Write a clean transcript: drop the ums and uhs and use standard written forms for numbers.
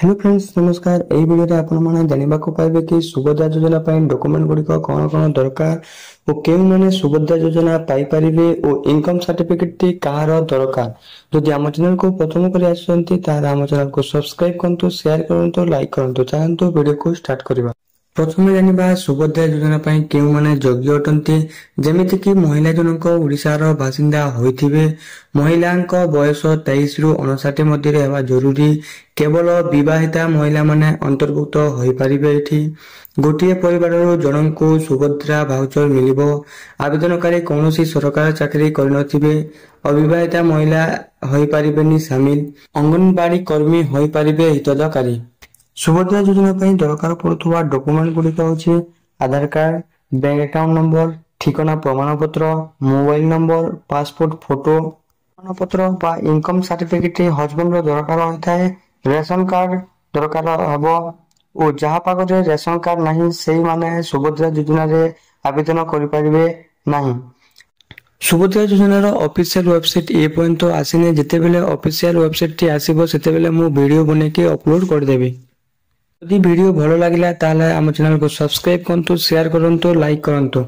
Hello friends नमस्कार एई video रे आपण माने जानिबा को पाइबे कि सुभद्रा योजना पई डॉक्यूमेंट गुडी को कोन कोन दरकार ओ केउ माने सुभद्रा योजना पाई परिबे ओ इनकम सर्टिफिकेट टी कार दरकार। जदि हम चैनल को प्रथम करी आछंती तार हम चैनल को सब्सक्राइब करंतु शेयर करंतु लाइक करंतु चाहंतु वीडियो को स्टार्ट करबा। प्रथमे जानिबा सुभद्रा योजना पई केउ माने योग्य अटंती जेमिति कि महिला जनक ओडिसा रो बासिंदा होइथिबे, महिलांक बयस 23 रु 59 मध्ये हेबा जरूरी, केवल विवाहिता महिला माने अंतर्भुक्त होई परिबे। एठी गोटिए परिवाररो जनंको सुभद्रा भाउचर मिलिबो। आवेदनकारी कोनोसी सरकार चाकरी करनथिबे, अविवाहिता महिला होई परिबेनी शामिल, अंगनवाड़ी कर्मी होई परिबे हितधारकारी। सुभद्रा योजना पई दरकार पड़ुवा डॉक्यूमेंट गुडिक होछि आधार कार्ड, बैंक अकाउंट नंबर, ठिकाना प्रमाण पत्र, मोबाइल नंबर, पासपोर्ट फोटो प्रमाण पत्र बा इनकम सर्टिफिकेट हस्बैंड रो दरकार होइथाय, रेशन कार्ड दरकार हबो ओ जहा पाखरे रेशन कार्ड नाही सेही माने सुभद्रा योजना रे आवेदन करि परिबे नाही। सुभद्रा योजना रो ऑफिशियल वेबसाइट ए पॉइंट तो आसीने, जेते बेले ऑफिशियल वेबसाइट टी आसीबो सेते बेले मु वीडियो बने के अपलोड कर देबी। यदि वीडियो भलो लागिला ताले हम चैनल को सब्सक्राइब करंतु, शेयर करंतु, लाइक करंतु।